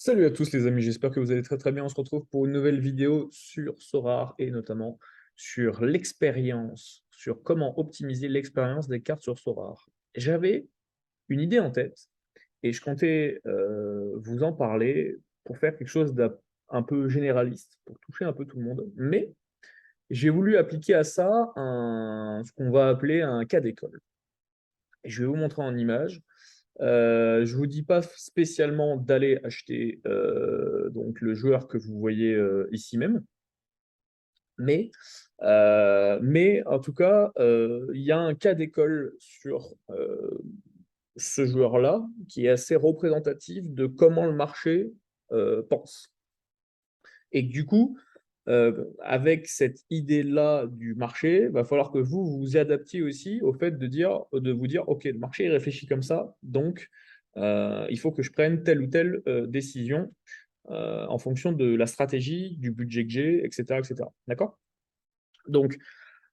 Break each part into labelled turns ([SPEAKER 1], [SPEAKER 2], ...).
[SPEAKER 1] Salut à tous les amis, j'espère que vous allez très très bien. On se retrouve pour une nouvelle vidéo sur Sorare et notamment sur l'expérience, sur comment optimiser l'expérience des cartes sur Sorare. J'avais une idée en tête et je comptais vous en parler pour faire quelque chose d'un peu généraliste, pour toucher un peu tout le monde. Mais j'ai voulu appliquer à ça ce qu'on va appeler un cas d'école. Et je vais vous montrer en image. Je vous dis pas spécialement d'aller acheter donc le joueur que vous voyez ici même, mais en tout cas, il y a un cas d'école sur ce joueur-là qui est assez représentatif de comment le marché pense. Et que du coup, avec cette idée-là du marché, il va falloir que vous vous adaptiez aussi au fait de vous dire, OK, le marché il réfléchit comme ça, donc il faut que je prenne telle ou telle décision en fonction de la stratégie, du budget que j'ai, etc., etc. D'accord? Donc,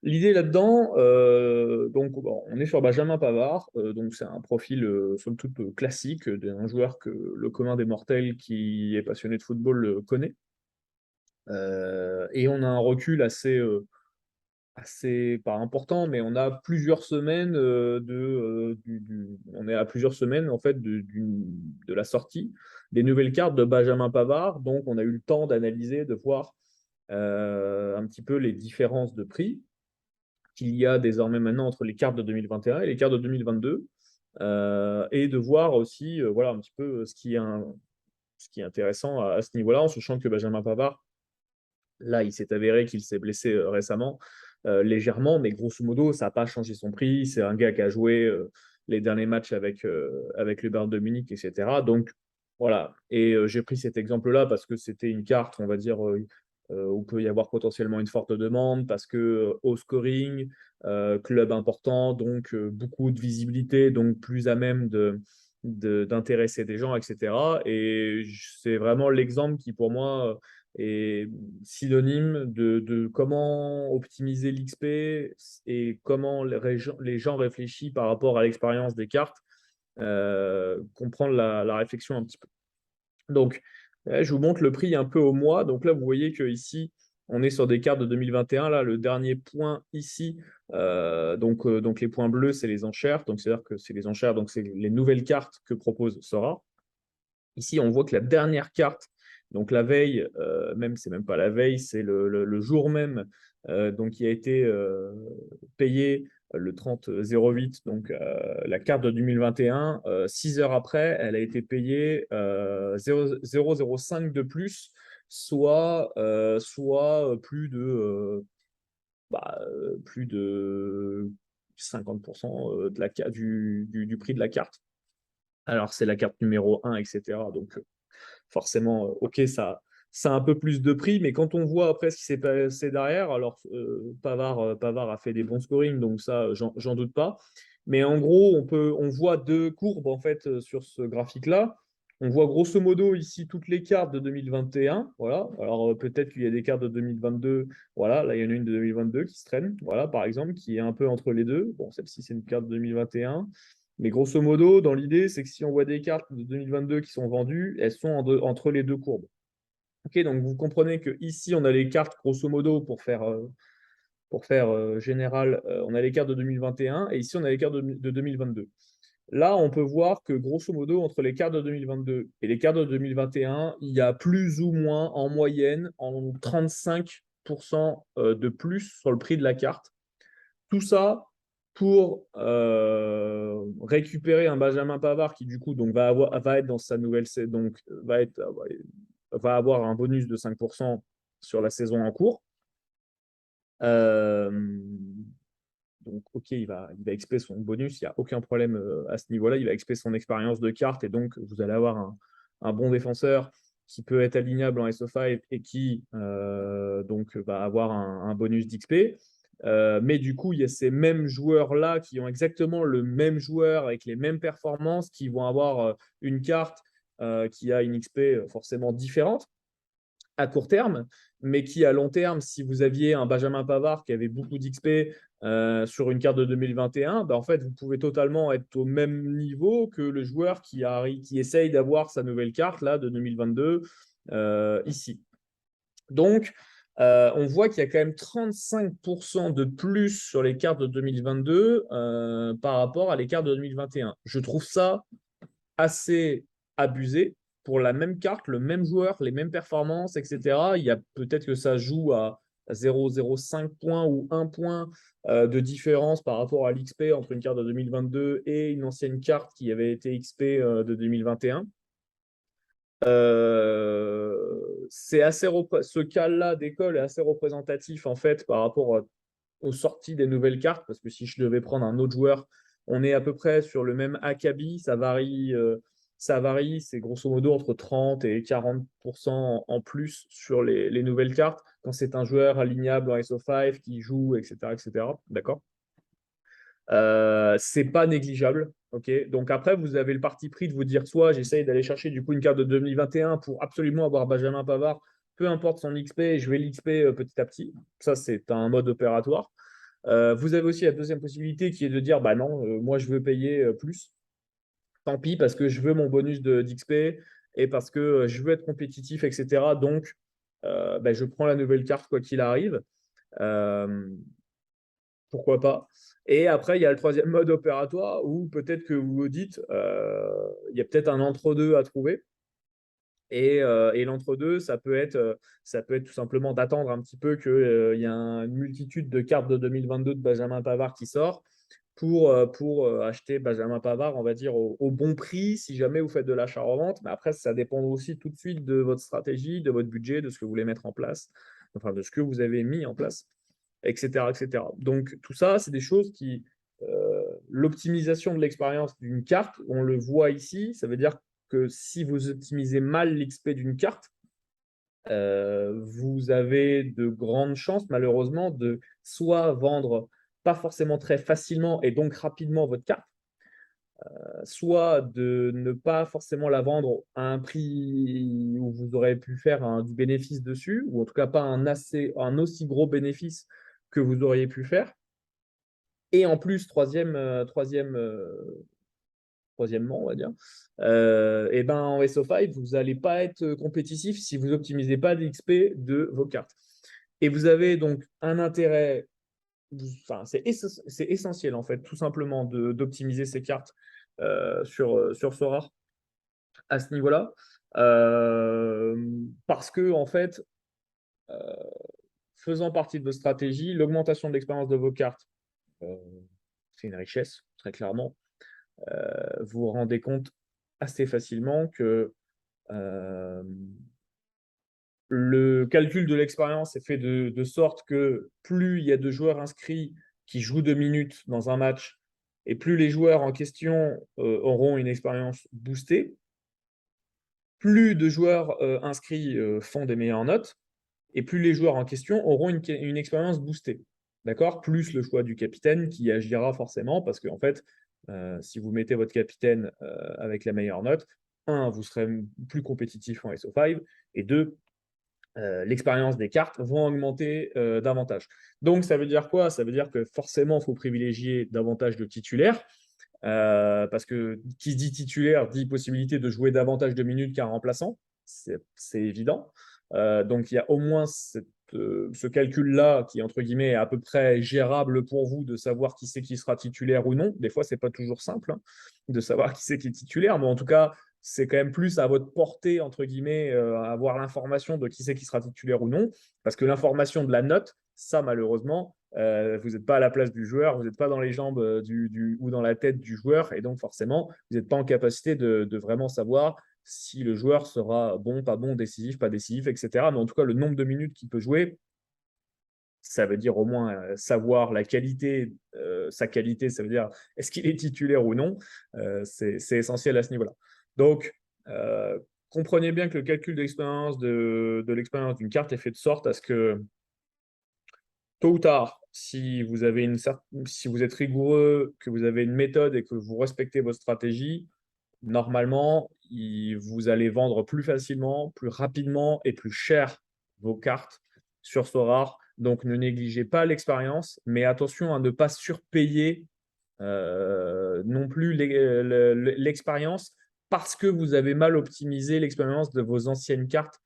[SPEAKER 1] l'idée là-dedans, donc bon, on est sur Benjamin Pavard, donc c'est un profil somme toute classique d'un joueur que le commun des mortels qui est passionné de football connaît. Et on a un recul assez pas important, mais on a plusieurs semaines on est à plusieurs semaines en fait de la sortie des nouvelles cartes de Benjamin Pavard. Donc on a eu le temps d'analyser, de voir un petit peu les différences de prix qu'il y a désormais maintenant entre les cartes de 2021 et les cartes de 2022, et de voir aussi voilà un petit peu ce qui est intéressant à ce niveau-là, en sachant que Benjamin Pavard, là, il s'est avéré qu'il s'est blessé récemment, légèrement, mais grosso modo, ça n'a pas changé son prix. C'est un gars qui a joué les derniers matchs avec le Bayern de Munich, etc. Donc, voilà. Et j'ai pris cet exemple-là parce que c'était une carte, on va dire, où peut y avoir potentiellement une forte demande, parce que haut scoring, club important, donc beaucoup de visibilité, donc plus à même d'intéresser des gens, etc. Et c'est vraiment l'exemple qui, pour moi, est synonyme de comment optimiser l'XP et comment les gens réfléchissent par rapport à l'expérience des cartes, comprendre la réflexion un petit peu. Donc, je vous montre le prix un peu au mois. Donc là, vous voyez que ici, on est sur des cartes de 2021. Là, le dernier point ici, donc les points bleus, c'est les enchères. Donc, c'est-à-dire que c'est les enchères, donc c'est les nouvelles cartes que propose Sora. Ici, on voit que la dernière carte, donc la veille, c'est même pas la veille, c'est le jour même, donc qui a été payé le 30-08, donc la carte de 2021, 6 heures après, elle a été payée 0,005 de plus, soit plus de 50% du prix de la carte. Alors, c'est la carte numéro 1, etc. Donc, forcément, OK, ça a un peu plus de prix, mais quand on voit après ce qui s'est passé derrière, alors Pavard a fait des bons scorings, donc ça, j'en doute pas. Mais en gros, on voit deux courbes en fait sur ce graphique-là. On voit grosso modo ici toutes les cartes de 2021. Voilà. Alors peut-être qu'il y a des cartes de 2022. Voilà, là il y en a une de 2022 qui se traîne. Voilà, par exemple, qui est un peu entre les deux. Bon, celle-ci c'est une carte de 2021. Mais grosso modo, dans l'idée, c'est que si on voit des cartes de 2022 qui sont vendues, elles sont entre les deux courbes. Ok, donc vous comprenez que ici on a les cartes, grosso modo, pour faire général, on a les cartes de 2021 et ici on a les cartes de 2022. Là, on peut voir que grosso modo, entre les cartes de 2022 et les cartes de 2021, il y a plus ou moins en moyenne en 35% de plus sur le prix de la carte. Tout ça pour récupérer un Benjamin Pavard qui du coup donc va être dans sa nouvelle donc va avoir un bonus de 5% sur la saison en cours. Euh, donc ok, il va exper son bonus, il n'y a aucun problème à ce niveau-là, il va exper son expérience de carte et donc vous allez avoir un bon défenseur qui peut être alignable en SO5 et qui donc va avoir un bonus d'XP. Mais du coup, il y a ces mêmes joueurs-là qui ont exactement le même joueur avec les mêmes performances qui vont avoir une carte qui a une XP forcément différente à court terme, mais qui à long terme, si vous aviez un Benjamin Pavard qui avait beaucoup d'XP, sur une carte de 2021, bah, en fait, vous pouvez totalement être au même niveau que le joueur qui essaye d'avoir sa nouvelle carte là, de 2022 ici. Donc, on voit qu'il y a quand même 35% de plus sur les cartes de 2022 par rapport à les cartes de 2021. Je trouve ça assez abusé pour la même carte, le même joueur, les mêmes performances, etc. Il y a peut-être que ça joue à 0,05 points ou 1 point de différence par rapport à l'XP entre une carte de 2022 et une ancienne carte qui avait été XP de 2021. Ce cas-là d'école est assez représentatif en fait par rapport aux sorties des nouvelles cartes, parce que si je devais prendre un autre joueur, on est à peu près sur le même acabit, ça varie, c'est grosso modo entre 30 et 40% en plus sur les nouvelles cartes, quand c'est un joueur alignable en SO5 qui joue, etc. etc. D'accord? C'est pas négligeable. Ok. Donc après, vous avez le parti pris de vous dire soit j'essaye d'aller chercher du coup une carte de 2021 pour absolument avoir Benjamin Pavard, peu importe son XP, je vais l'XP petit à petit. Ça, c'est un mode opératoire. Vous avez aussi la deuxième possibilité qui est de dire bah non, moi je veux payer plus. Tant pis, parce que je veux mon bonus d'XP et parce que je veux être compétitif, etc. Donc, bah, je prends la nouvelle carte quoi qu'il arrive. Euh, Pourquoi pas. Et après, il y a le troisième mode opératoire où peut-être que vous vous dites, il y a peut-être un entre-deux à trouver. Et l'entre-deux, ça peut être tout simplement d'attendre un petit peu qu'il y ait une multitude de cartes de 2022 de Benjamin Pavard qui sort pour acheter Benjamin Pavard, on va dire, au bon prix si jamais vous faites de l'achat-revente. Mais après, ça dépend aussi tout de suite de votre stratégie, de votre budget, de ce que vous voulez mettre en place, enfin de ce que vous avez mis en place, etc. etc. Donc tout ça, c'est des choses qui... l'optimisation de l'expérience d'une carte, on le voit ici, ça veut dire que si vous optimisez mal l'XP d'une carte, vous avez de grandes chances, malheureusement, de soit vendre pas forcément très facilement et donc rapidement votre carte, soit de ne pas forcément la vendre à un prix où vous aurez pu faire du bénéfice dessus, ou en tout cas pas un aussi gros bénéfice que vous auriez pu faire. Et en plus, troisièmement, on va dire, et ben en SO5, vous n'allez pas être compétitif si vous n'optimisez pas l'XP de vos cartes. Et vous avez donc un intérêt, enfin, c'est essentiel en fait, tout simplement d'optimiser ces cartes sur Sora à ce niveau-là. Parce que, en fait, faisant partie de vos stratégies, l'augmentation de l'expérience de vos cartes, c'est une richesse, très clairement. Vous vous rendez compte assez facilement que le calcul de l'expérience est fait de sorte que plus il y a de joueurs inscrits qui jouent 2 minutes dans un match, et plus les joueurs en question auront une expérience boostée, plus de joueurs inscrits font des meilleures notes, et plus les joueurs en question auront une expérience boostée. D'accord? Plus le choix du capitaine qui agira forcément, parce qu'en fait, si vous mettez votre capitaine avec la meilleure note, un, vous serez plus compétitif en SO5, et deux, l'expérience des cartes vont augmenter davantage. Donc, ça veut dire quoi? Ça veut dire que forcément, il faut privilégier davantage de titulaires, parce que qui dit titulaire dit possibilité de jouer davantage de minutes qu'un remplaçant, c'est évident. Donc, il y a au moins ce calcul-là qui, entre guillemets, est à peu près gérable pour vous de savoir qui c'est qui sera titulaire ou non. Des fois, c'est pas toujours simple hein, de savoir qui c'est qui est titulaire, mais en tout cas, c'est quand même plus à votre portée, entre guillemets, avoir l'information de qui c'est qui sera titulaire ou non, parce que l'information de la note, ça, malheureusement, vous n'êtes pas à la place du joueur, vous n'êtes pas dans les jambes ou dans la tête du joueur, et donc forcément, vous n'êtes pas en capacité de vraiment savoir si le joueur sera bon, pas bon, décisif, pas décisif, etc. Mais en tout cas, le nombre de minutes qu'il peut jouer, ça veut dire au moins savoir la qualité, sa qualité, ça veut dire est-ce qu'il est titulaire ou non, c'est essentiel à ce niveau-là. Donc, comprenez bien que le calcul d'expérience de l'expérience d'une carte est fait de sorte à ce que tôt ou tard, si vous êtes rigoureux, que vous avez une méthode et que vous respectez votre stratégie, normalement, vous allez vendre plus facilement, plus rapidement et plus cher vos cartes sur Sorare Donc, ne négligez pas l'expérience, mais attention à ne pas surpayer non plus l'expérience parce que vous avez mal optimisé l'expérience de vos anciennes cartes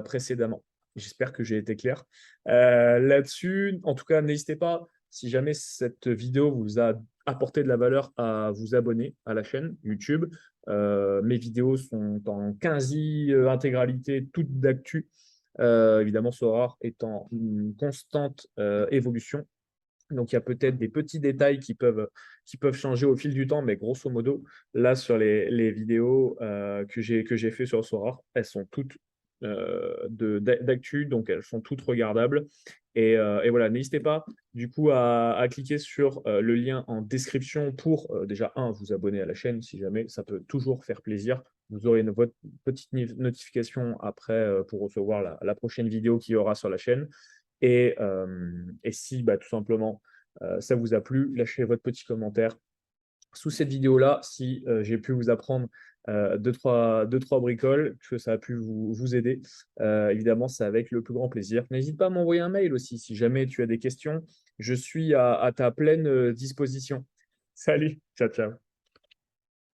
[SPEAKER 1] précédemment. J'espère que j'ai été clair là-dessus. En tout cas, n'hésitez pas, si jamais cette vidéo vous a apporté de la valeur, à vous abonner à la chaîne YouTube. Mes vidéos sont en quasi-intégralité, toutes d'actu. Évidemment, Sorare est en constante évolution. Donc, il y a peut-être des petits détails qui peuvent changer au fil du temps, mais grosso modo, là, sur les vidéos que j'ai fait sur Sorare, elles sont toutes d'actu, donc elles sont toutes regardables. Et voilà, n'hésitez pas du coup à cliquer sur le lien en description pour déjà, vous abonner à la chaîne si jamais, ça peut toujours faire plaisir. Vous aurez votre petite notification après pour recevoir la prochaine vidéo qu'il y aura sur la chaîne. Et si tout simplement ça vous a plu, lâchez votre petit commentaire sous cette vidéo-là si j'ai pu vous apprendre deux, trois bricoles, que ça a pu vous aider. Évidemment, c'est avec le plus grand plaisir. N'hésite pas à m'envoyer un mail aussi si jamais tu as des questions. Je suis à ta pleine disposition. Salut, ciao, ciao.